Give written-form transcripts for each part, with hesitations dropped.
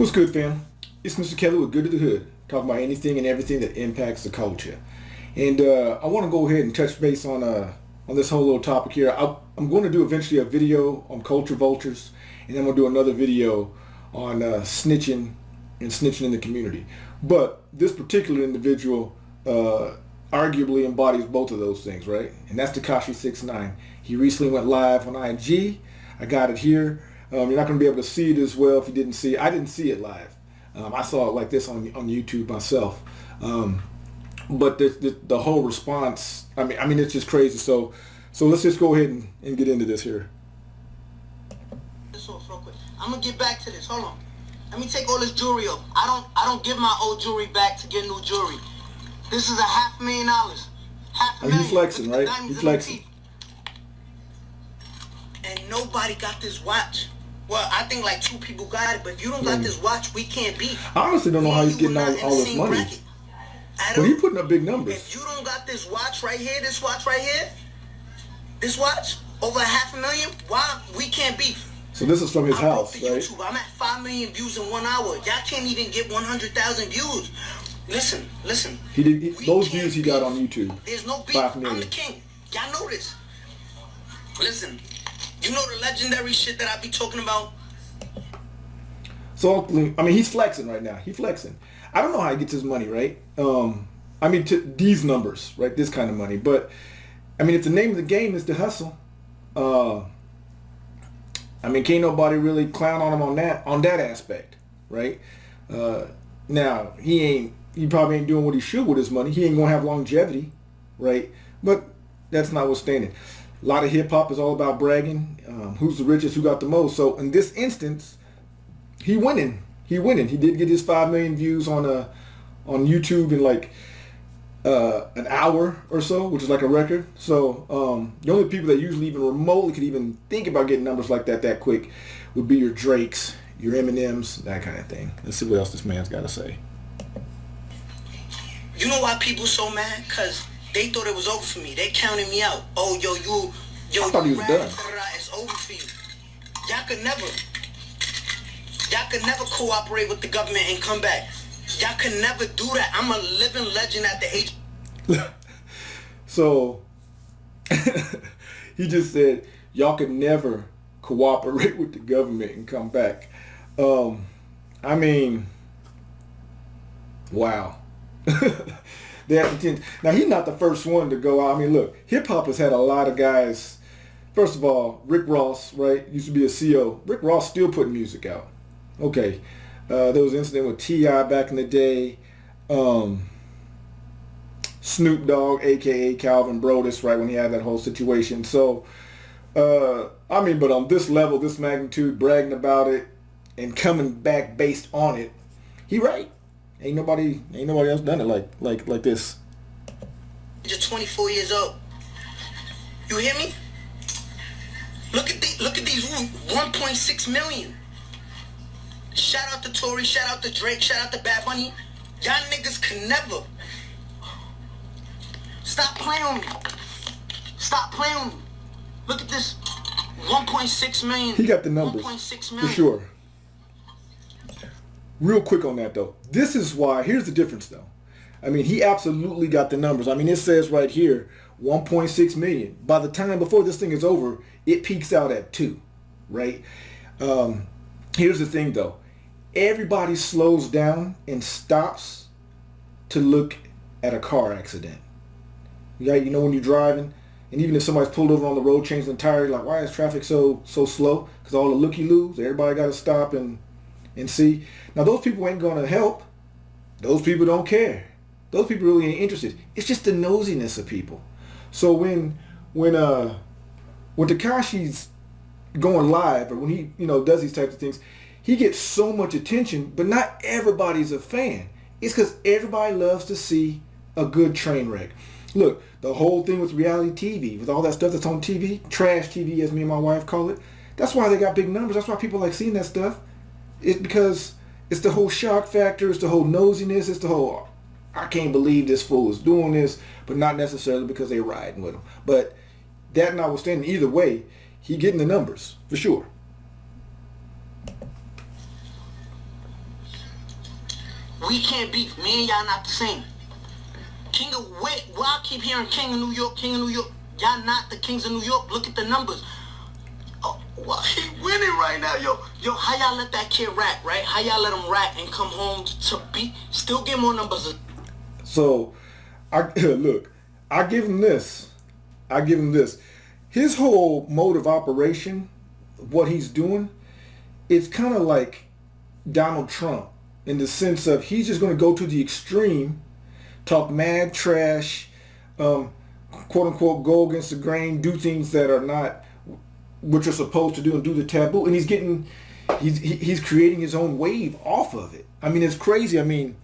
What's good, fam? It's Mr. Kelly with Good to the Hood, talking about anything and everything that impacts the culture. And I want to go ahead and touch base on this whole little topic here. I'm going to do eventually a video on culture vultures, and then I'm going to do another video on snitching and snitching in the community. But this particular individual arguably embodies both of those things, right? And that's TEKASHI 6ix9ine. He recently went live on IG. I got it here. You're not going to be able to see it as well if you didn't see it. I didn't see it live. I saw it like this on YouTube myself. But the whole response, I mean, it's just crazy. So let's just go ahead and get into this here. This off real quick. I'm gonna get back to this. Hold on. Let me take all this jewelry off. I don't give my old jewelry back to get new jewelry. This is $500,000. $500,000. He's flexing, right? He's flexing. And nobody got this watch. Well, I think like 2 people got it, but if you don't got this watch, we can't beat. I honestly don't know how he's getting all this money. But he's putting up big numbers. If you don't got this watch right here, this watch right here, this watch, over $500,000, why we can't beat? So this is from his house, right? YouTube. I'm at 5 million views in 1 hour. Y'all can't even get 100,000 views. Listen. Those views he got on YouTube. There's no beef. 5 million. I'm the king. Y'all know this. Listen. You know the legendary shit that I be talking about? So, I mean, he's flexing right now. He's flexing. I don't know how he gets his money, right? I mean, these numbers, right? This kind of money. But, I mean, if the name of the game is to hustle, I mean, can't nobody really clown on him on that aspect, right? Now, he probably ain't doing what he should with his money. He ain't going to have longevity, right? But that's notwithstanding. A lot of hip-hop is all about bragging. Who's the richest, who got the most. So in this instance, he winning. He did get his 5 million views on YouTube in like an hour or so, which is like a record. So the only people that usually even remotely could even think about getting numbers like that quick would be your Drakes, your Eminems, that kind of thing. Let's see what else this man's got to say. You know why people so mad? Because they thought it was over for me. They counted me out. Oh, yo, I thought he was done. It's over for you. Y'all could never cooperate with the government and come back. Y'all could never do that. I'm a living legend at the age. So he just said y'all could never cooperate with the government and come back. I mean, wow. Now, he's not the first one to go out. I mean, look, hip-hop has had a lot of guys. First of all, Rick Ross, right, used to be a CO. Rick Ross still putting music out. Okay. There was an incident with T.I. back in the day. Snoop Dogg, a.k.a. Calvin Brodus, right, when he had that whole situation. So, I mean, but on this level, this magnitude, bragging about it and coming back based on it, he right. Ain't nobody else done it like this. You're 24 years old. You hear me? Look at these 1.6 million. Shout out to Tory, shout out to Drake, shout out to Bad Bunny. Y'all niggas can never. Stop playing with me. Stop playing with me. Look at this. 1.6 million. He got the numbers. 1.6 million. For sure. Real quick on that, though. This is why, here's the difference, though. I mean, he absolutely got the numbers. I mean, it says right here, 1.6 million. By the time before this thing is over, it peaks out at 2, right? Here's the thing, though. Everybody slows down and stops to look at a car accident. Yeah, you know when you're driving, and even if somebody's pulled over on the road, changing the tire, like, why is traffic so slow? Because all the looky-loos, everybody got to stop and see. Now, those people ain't going to help. Those people don't care. Those people really ain't interested. It's just the nosiness of people. So when TEKASHI's going live, or when he does these types of things, he gets so much attention, but not everybody's a fan. It's because everybody loves to see a good train wreck. Look, the whole thing with reality TV, with all that stuff that's on TV, trash TV as me and my wife call it, that's why they got big numbers. That's why people like seeing that stuff. It's because it's the whole shock factor, it's the whole nosiness, it's the whole, I can't believe this fool is doing this, but not necessarily because they're riding with him. But that notwithstanding, either way, he getting the numbers, for sure. We can't beef. Me and y'all not the same. King of wait, why I keep hearing King of New York, King of New York? Y'all not the kings of New York. Look at the numbers. Oh, why he winning right now, yo? How y'all let that kid rap, right? How y'all let him rap and come home to beat? Still get more numbers. So, look, I give him this. His whole mode of operation, what he's doing, it's kind of like Donald Trump in the sense of he's just going to go to the extreme, talk mad trash, quote unquote, go against the grain, do things that are not what you're supposed to do and do the taboo, and he's creating his own wave off of it. I mean, it's crazy. I mean,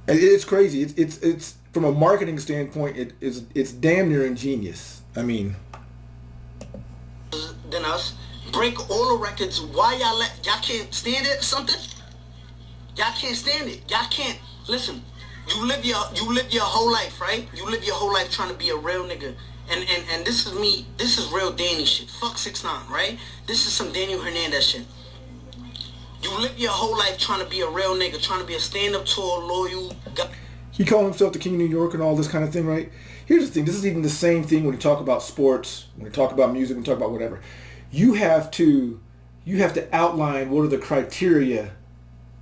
it's crazy. It's from a marketing standpoint, it's damn near ingenious. I mean, than us, break all the records. Why y'all can't stand it? Something y'all can't stand it. Y'all can't listen. You live your whole life, right? You live your whole life trying to be a real nigga. And this is me. This is real Danny shit. Fuck 6ix9ine, right? This is some Daniel Hernandez shit. You live your whole life trying to be a real nigga, trying to be a stand-up tall, loyal guy. He called himself the King of New York and all this kind of thing, right? Here's the thing. This is even the same thing when you talk about sports, when you talk about music, when you talk about whatever. You have to outline what are the criteria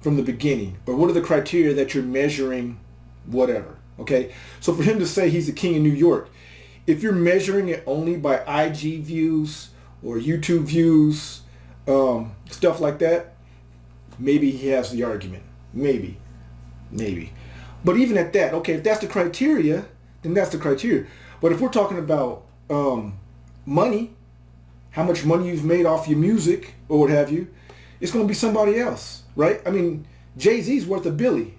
from the beginning, or what are the criteria that you're measuring whatever, okay? So for him to say he's the King of New York, if you're measuring it only by IG views or YouTube views, stuff like that, maybe he has the argument. Maybe. But even at that, okay, if that's the criteria, then that's the criteria. But if we're talking about money, how much money you've made off your music or what have you, it's going to be somebody else, right? I mean, Jay-Z's worth a billy.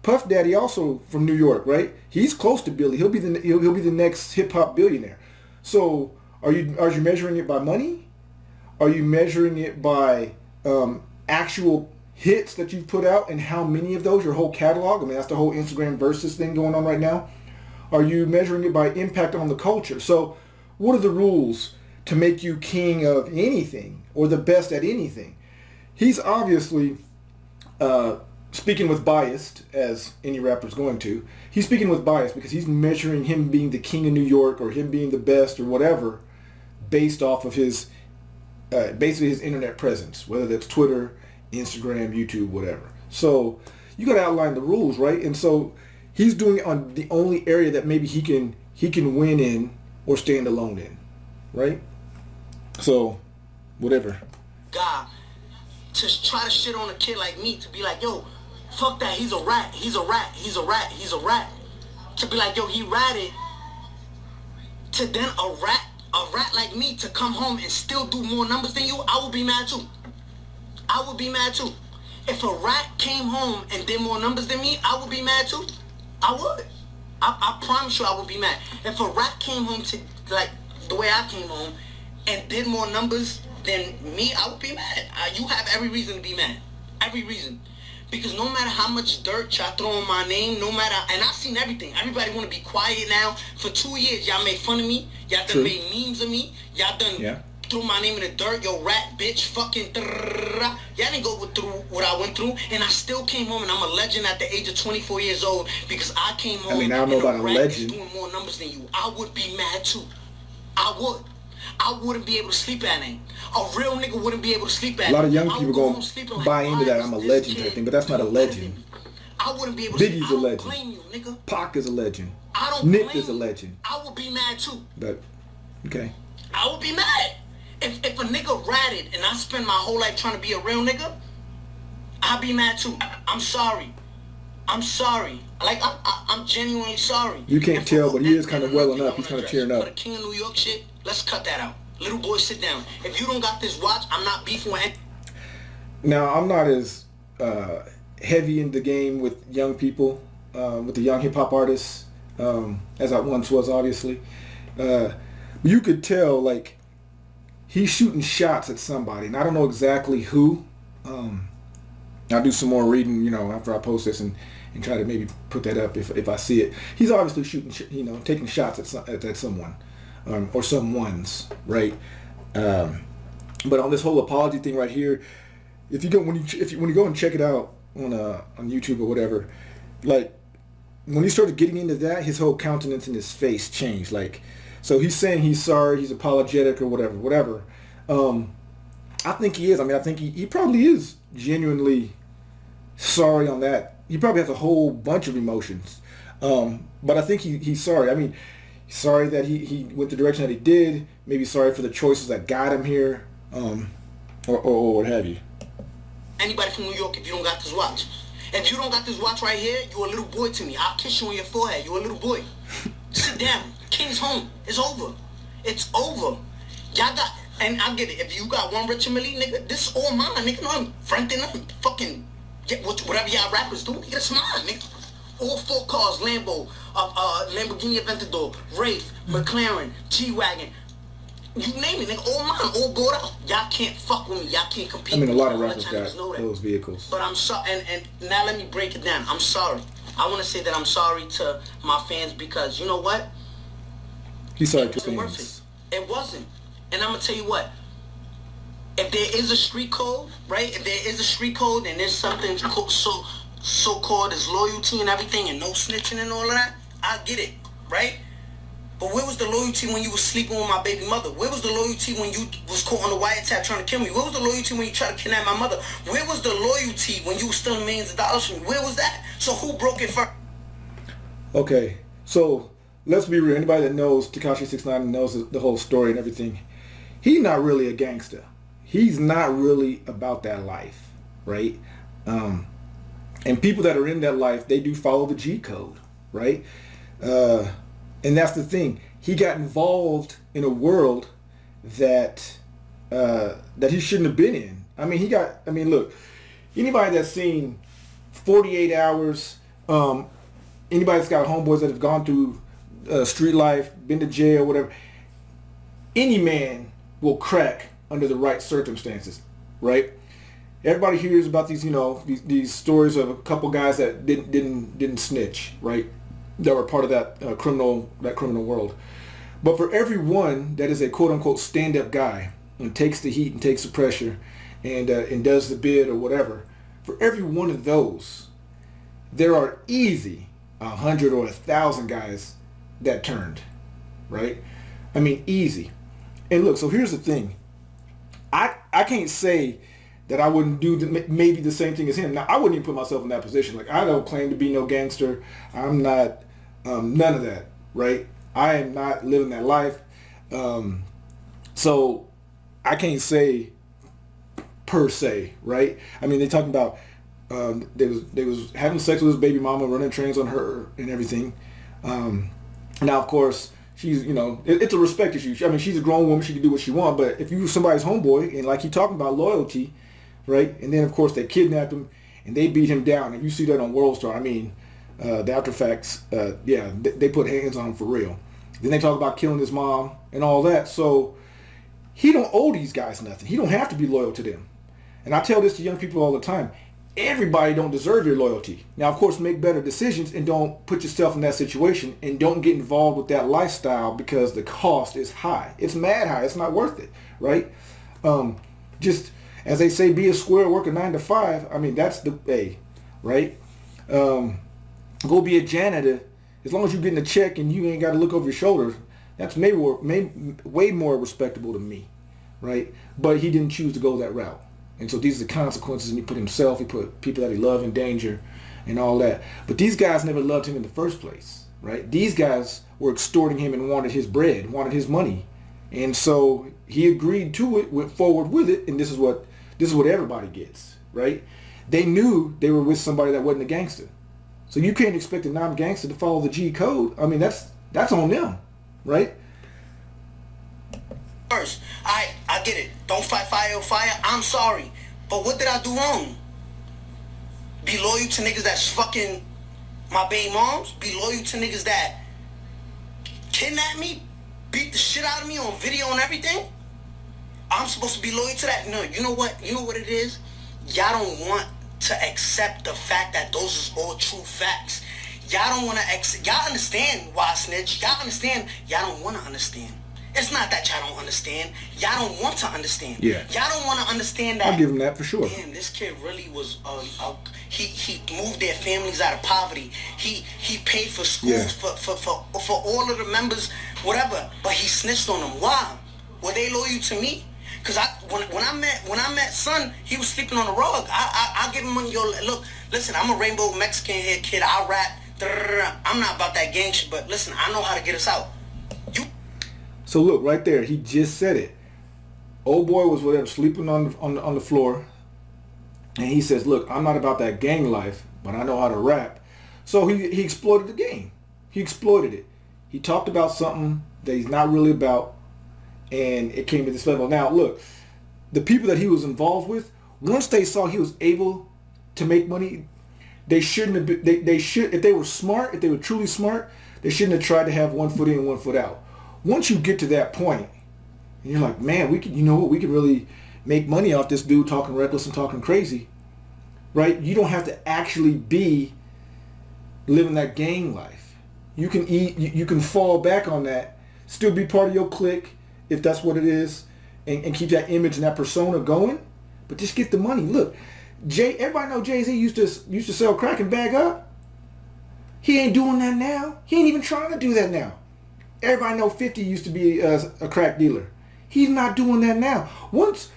Puff Daddy also from New York, right? He's close to Billy. He'll be the next hip hop billionaire. So are you measuring it by money? Are you measuring it by actual hits that you've put out and how many of those, your whole catalog? I mean, that's the whole Instagram versus thing going on right now. Are you measuring it by impact on the culture? So what are the rules to make you king of anything or the best at anything? He's obviously speaking with bias, as any rapper's going to. He's speaking with bias because he's measuring him being the King of New York or him being the best or whatever based off of his basically his internet presence, whether that's Twitter, Instagram, YouTube, whatever. So you got to outline the rules, right? And so he's doing it on the only area that maybe he can win in or stand alone in, right? So whatever. God, to try to shit on a kid like me, to be like, yo, fuck that, he's a rat. To be like, yo, he ratted. To then a rat like me to come home and still do more numbers than you, I would be mad too. If a rat came home and did more numbers than me, I would be mad too. I would. I promise you I would be mad. If a rat came home to, like, the way I came home and did more numbers than me, I would be mad. You have every reason to be mad. Every reason. Because no matter how much dirt y'all throw on my name, and I've seen everything. Everybody want to be quiet now. For 2 years, y'all made fun of me. Y'all done made memes of me. Y'all done threw my name in the dirt. Yo, rat, bitch, fucking. Y'all didn't go through what I went through. And I still came home, and I'm a legend at the age of 24 years old because I came home. I mean, I don't know about a legend. Doing more numbers than you. I would be mad too. I wouldn't be able to sleep at night. A real nigga wouldn't be able to sleep at night. A lot of young people going to buy into that I'm a legend type thing, but that's not a legend. I wouldn't be able to Biggie's a legend. Blame you, nigga. Pac is a legend. Nick is a legend. I would be mad too. But, okay. I would be mad. If a nigga ratted and I spend my whole life trying to be a real nigga, I'd be mad too. I'm sorry. Like, I'm genuinely sorry. You can't tell, but he is kind of welling up. He's kind of tearing up. For the King of New York shit, let's cut that out. Little boy, sit down. If you don't got this watch, I'm not beefing with. Now, I'm not as heavy in the game with young people, with the young hip-hop artists, as I once was, obviously. You could tell, like, he's shooting shots at somebody, and I don't know exactly who. I'll do some more reading, after I post this and try to maybe put that up if I see it. He's obviously shooting, taking shots at someone or someone's, right? But on this whole apology thing right here, when you go and check it out, on YouTube or whatever, like when he started getting into that, his whole countenance and his face changed. Like, so he's saying he's sorry, he's apologetic or whatever. I think he is. I mean, I think he probably is genuinely sorry on that. He probably has a whole bunch of emotions. But I think he's sorry. I mean, sorry that he went the direction that he did. Maybe sorry for the choices that got him here, or what have you. Anybody from New York, if you don't got this watch. If you don't got this watch right here, you're a little boy to me. I'll kiss you on your forehead. You're a little boy. Sit down. King's home. It's over. It's over. Y'all got, and I get it. If you got one Richard Mille, nigga, this is all mine, nigga. No, I'm fronting up. Fucking, whatever y'all rappers do, nigga, it's mine, nigga. All 4 cars, Lambo, Lamborghini Aventador, Wraith, McLaren, G-Wagon. You name it, nigga, all mine, all bought out. Y'all can't fuck with me. Y'all can't compete. I mean, a lot of rappers got those vehicles. But I'm sorry, and now let me break it down. I'm sorry. I want to say that I'm sorry to my fans because, you know what? He's sorry to fans. It wasn't. And I'm going to tell you what. If there is a street code, right? If there is a street code and there's something so-called as loyalty and everything and no snitching and all of that, I get it, right? But where was the loyalty when you was sleeping with my baby mother? Where was the loyalty when you was caught on the wiretap trying to kill me? Where was the loyalty when you tried to kidnap my mother? Where was the loyalty when you was stealing millions of dollars from me? Where was that? So who broke it first? Okay, so let's be real. Anybody that knows TEKASHI 6ix9ine knows the whole story and everything. He's not really a gangster. He's not really about that life, right? And people that are in that life, they do follow the G code, right? And that's the thing. He got involved in a world that that he shouldn't have been in. I mean, look, anybody that's seen 48 Hours, anybody that's got homeboys that have gone through street life, been to jail, whatever, any man will crack under the right circumstances, right? Everybody hears about these, these stories of a couple guys that didn't snitch, right? That were part of that criminal world. But for everyone that is a quote unquote stand up guy and takes the heat and takes the pressure and does the bid or whatever, for every one of those, there are easy 100 or 1,000 guys that turned, right? I mean, easy. And look, so here's the thing. I can't say that I wouldn't do maybe the same thing as him. Now, I wouldn't even put myself in that position. Like, I don't claim to be no gangster. I'm not none of that, right? I am not living that life. So I can't say per se, right? I mean, they talking about they was having sex with his baby mama, running trains on her and everything. Now, of course, she's, it's a respect issue. I mean, she's a grown woman. She can do what she wants. But if you were somebody's homeboy, and like he talking about loyalty, right? And then, of course, they kidnapped him and they beat him down. And you see that on World Star. I mean, the after facts, they put hands on him for real. Then they talk about killing his mom and all that. So he don't owe these guys nothing. He don't have to be loyal to them. And I tell this to young people all the time. Everybody don't deserve your loyalty. Now, of course, make better decisions and don't put yourself in that situation and don't get involved with that lifestyle because the cost is high. It's mad high. It's not worth it, right? Just as they say, be a square, work a 9 to 5. I mean, that's the pay, right? Go be a janitor. As long as you're getting a check and you ain't got to look over your shoulder, that's way more respectable to me, right? But he didn't choose to go that route. And so these are the consequences, and he put himself, he put people that he loved in danger and all that. But these guys never loved him in the first place, right? These guys were extorting him and wanted his bread, wanted his money. And so he agreed to it, went forward with it, and this is what everybody gets, right? They knew they were with somebody that wasn't a gangster. So you can't expect a non-gangster to follow the G code. I mean, that's on them, right? First, I get it. Don't fight fire with fire. I'm sorry. But what did I do wrong? Be loyal to niggas that's fucking my baby moms? Be loyal to niggas that kidnap me? Beat the shit out of me on video and everything? I'm supposed to be loyal to that? No, you know what? You know what it is? Y'all don't want to accept the fact that those is all true facts. Y'all don't want to accept. Y'all understand why I snitch. Y'all understand. Y'all don't want to understand. It's not that y'all don't understand. Y'all don't want to understand. Yeah. Y'all don't want to understand that. I'll give him that for sure. Damn, this kid really was. He moved their families out of poverty. He paid for schools for all of the members, whatever. But he snitched on them. Why? Were they loyal to me? Cause when I met Son, he was sleeping on the rug. I give him money. Yo, look, listen, I'm a rainbow Mexican head kid. I rap. I'm not about that gang shit. But listen, I know how to get us out. So look right there, he just said it. Old boy was whatever sleeping on the floor, and he says, "Look, I'm not about that gang life, but I know how to rap." So he exploited the game. He exploited it. He talked about something that he's not really about, and it came to this level. Now look, the people that he was involved with, once they saw he was able to make money, they shouldn't have been, they should, if they were smart, if they were truly smart, they shouldn't have tried to have one foot in, one foot out. Once you get to that point, and you're like, man, we can, you know what, we can really make money off this dude talking reckless and talking crazy, right? You don't have to actually be living that gang life. You can eat, you can fall back on that, still be part of your clique, if that's what it is, and keep that image and that persona going, but just get the money. Look, everybody know Jay-Z used to sell crack and bag up. He ain't doing that now. He ain't even trying to do that now. Everybody know 50 used to be a crack dealer. He's not doing that now. Once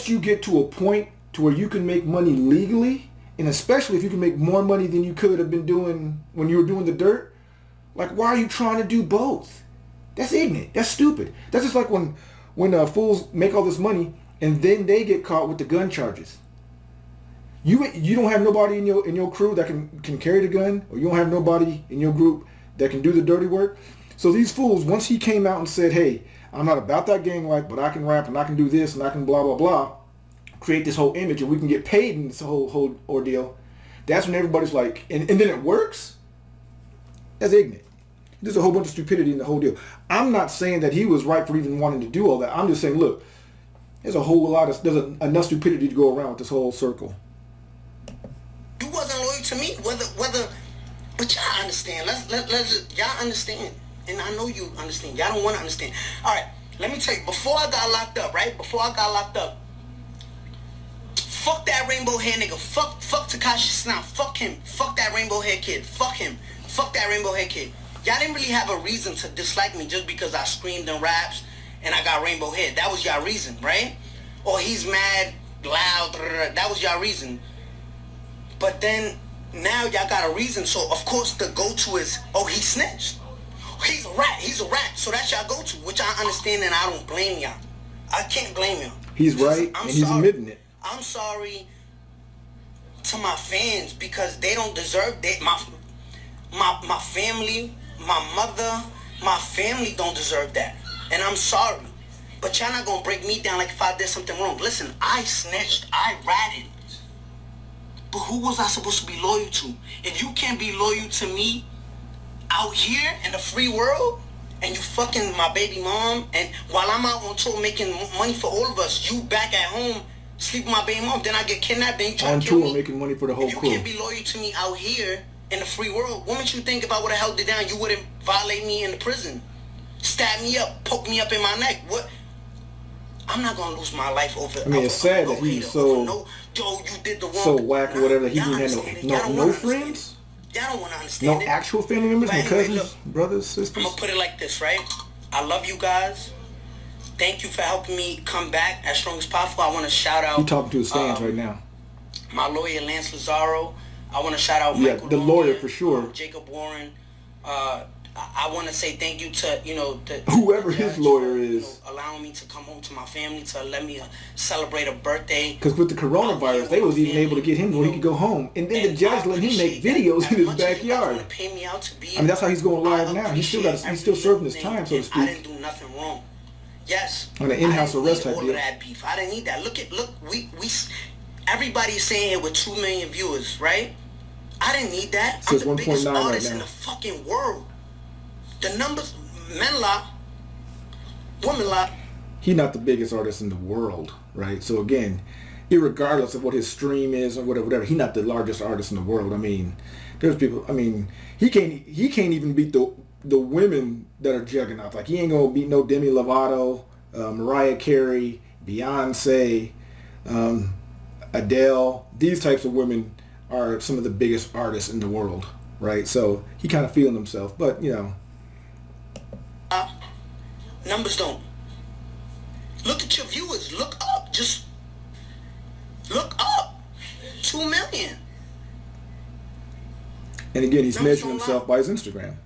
you get to a point to where you can make money legally, and especially if you can make more money than you could have been doing when you were doing the dirt, like, why are you trying to do both? That's ignorant. That's stupid. That's just like when fools make all this money and then they get caught with the gun charges. You don't have nobody in your crew that can carry the gun, or you don't have nobody in your group that can do the dirty work. So these fools, once he came out and said, hey, I'm not about that gang life, but I can rap and I can do this and I can blah, blah, blah, create this whole image and we can get paid in this whole ordeal, that's when everybody's like, and then it works? That's ignorant. There's a whole bunch of stupidity in the whole deal. I'm not saying that he was right for even wanting to do all that. I'm just saying, look, there's enough stupidity to go around with this whole circle. You wasn't loyal to me, whether. But y'all understand. Let's y'all understand. And I know you understand. Y'all don't want to understand. All right, let me tell you. Before I got locked up, right? Before I got locked up, fuck that rainbow hair nigga. Fuck TEKASHI 6ix9ine. Fuck him. Fuck that rainbow hair kid. Fuck him. Fuck that rainbow hair kid. Y'all didn't really have a reason to dislike me just because I screamed in raps and I got rainbow hair. That was y'all reason, right? Or he's mad, loud. That was y'all reason. But then now y'all got a reason, so of course the go-to is, oh, he snitched. He's a rat, so that's y'all go-to, which I understand and I don't blame y'all. I can't blame y'all. He's right, and he's admitting it. I'm sorry to my fans because they don't deserve that. My family, my mother, my family don't deserve that. And I'm sorry. But y'all not gonna break me down like if I did something wrong. Listen, I snitched, I ratted. But who was I supposed to be loyal to? If you can't be loyal to me out here in the free world, and you fucking my baby mom, and while I'm out on tour making money for all of us, you back at home sleeping with my baby mom, then I get kidnapped, then you try to kill me. On tour making money for the whole crew. If you can't be loyal to me out here in the free world, what makes you think if I would have held it down, you wouldn't violate me in the prison? Stab me up, poke me up in my neck. What? I'm not gonna lose my life over. I mean, it's sad that he's so whack or whatever that he didn't have no friends. Y'all don't want to understand. No actual family members, no cousins, brothers, sisters. I'm gonna put it like this, right? I love you guys. Thank you for helping me come back as strong as possible. I want to shout out. He's talking to his fans right now. My lawyer, Lance Lazaro. I want to shout out Michael the lawyer for sure. Jacob Warren. I want to say thank you to, whoever his lawyer is, allowing me to come home to my family to let me celebrate a birthday. Because with the coronavirus, they was even able to get him where he could go home, and then the judge let him make videos in his backyard. Pay me out to be, I mean, that's how he's going live now. He's still serving his time, so to speak. I didn't do nothing wrong. Yes. On an in-house arrest type deal. That beef. I didn't need that. Look, we everybody's saying it with 2 million viewers, right? I didn't need that. So I'm the biggest 1.9 artist right in now. the fucking world. The numbers, men lot, women lot. He's not the biggest artist in the world, right? So again, irregardless of what his stream is or whatever, he's not the largest artist in the world. I mean, there's people. I mean, he can't even beat the the women that are juggernauts. Like he ain't gonna beat no Demi Lovato, Mariah Carey, Beyonce, Adele. These types of women are some of the biggest artists in the world, right? So he kind of feeling himself, but you know. Numbers don't. Look at your viewers. Look up. Just look up. 2 million. And again, he's Numbers measuring don't himself lie. by his Instagram.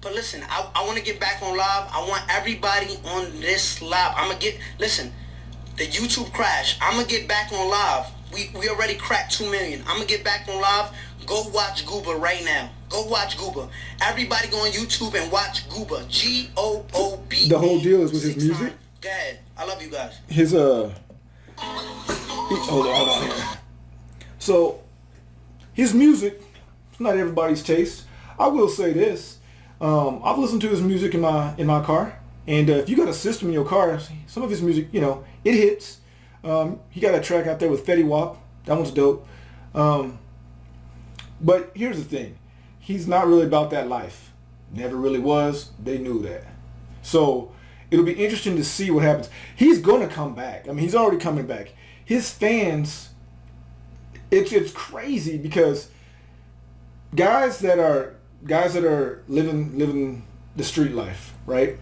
But listen, I want to get back on live. I want everybody on this live. Listen, the YouTube crash. I'm going to get back on live. We already cracked 2 million. I'm going to get back on live. Go watch Gooba right now. Go watch Gooba. Everybody go on YouTube and watch Gooba. Gooba. The whole deal is with his 6ix9ine. music. Go ahead. I love you guys. His hold on here. So his music, it's not everybody's taste. I will say this. I've listened to his music in my car, and if you got a system in your car, some of his music, you know, it hits. He got a track out there with Fetty Wap. That one's dope. But here's the thing. He's not really about that life. Never really was. They knew that. So it'll be interesting to see what happens. He's going to come back. I mean, he's already coming back. His fans, it's crazy because guys that are living the street life, right?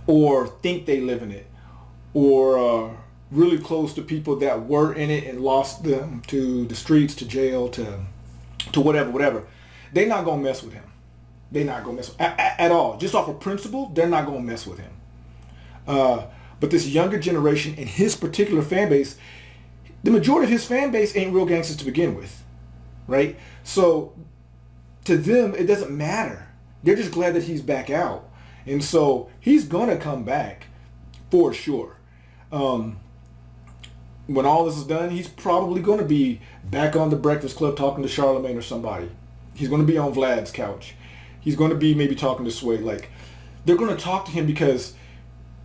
Or think they live in it, or really close to people that were in it and lost them to the streets, to jail, to whatever. They're not gonna mess with him. They're not gonna mess with at all. Just off of principle, they're not gonna mess with him. But this younger generation and his particular fan base, the majority of his fan base ain't real gangsters to begin with, right? So to them, it doesn't matter. They're just glad that he's back out. And so he's going to come back for sure. When all this is done, he's probably going to be back on the Breakfast Club talking to Charlamagne or somebody. He's going to be on Vlad's couch. He's going to be maybe talking to Sway. Like, they're going to talk to him because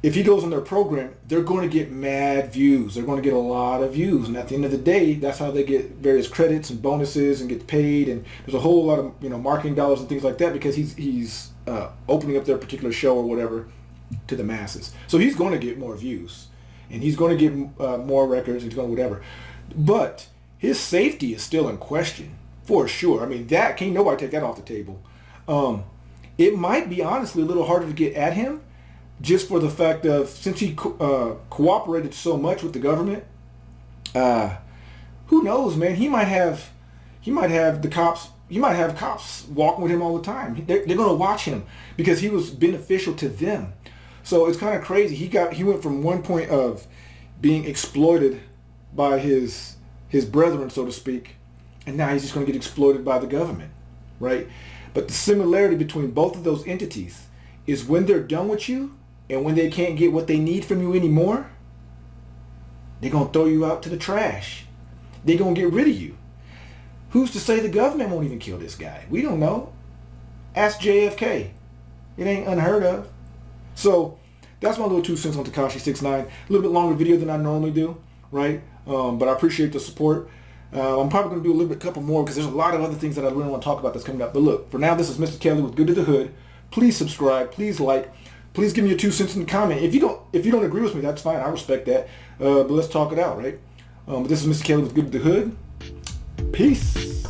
if he goes on their program, they're going to get mad views. They're going to get a lot of views. And at the end of the day, that's how they get various credits and bonuses and get paid. And there's a whole lot of, you know, marketing dollars and things like that because he's opening up their particular show or whatever to the masses. So he's going to get more views. And he's going to get more records. He's going to whatever. But his safety is still in question for sure. I mean, that can't nobody take that off the table. It might be honestly a little harder to get at him just for the fact of since he cooperated so much with the government. Who knows, man? He might have the cops. He might have cops walking with him all the time. They're going to watch him because he was beneficial to them. So it's kind of crazy. He went from one point of being exploited by his brethren, so to speak, and now he's just going to get exploited by the government, right? But the similarity between both of those entities is when they're done with you and when they can't get what they need from you anymore, they're going to throw you out to the trash. They're going to get rid of you. Who's to say the government won't even kill this guy? We don't know. Ask JFK. It ain't unheard of. So that's my little 2 cents on TEKASHI 6ix9ine. A little bit longer video than I normally do, right? But I appreciate the support. I'm probably going to do a little bit, couple more because there's a lot of other things that I really want to talk about that's coming up. But look, for now, this is Mr. Kelly with Good to the Hood. Please subscribe. Please like. Please give me your 2 cents in the comment. If you don't agree with me, that's fine. I respect that. But let's talk it out, right? But this is Mr. Kelly with Good to the Hood. Peace.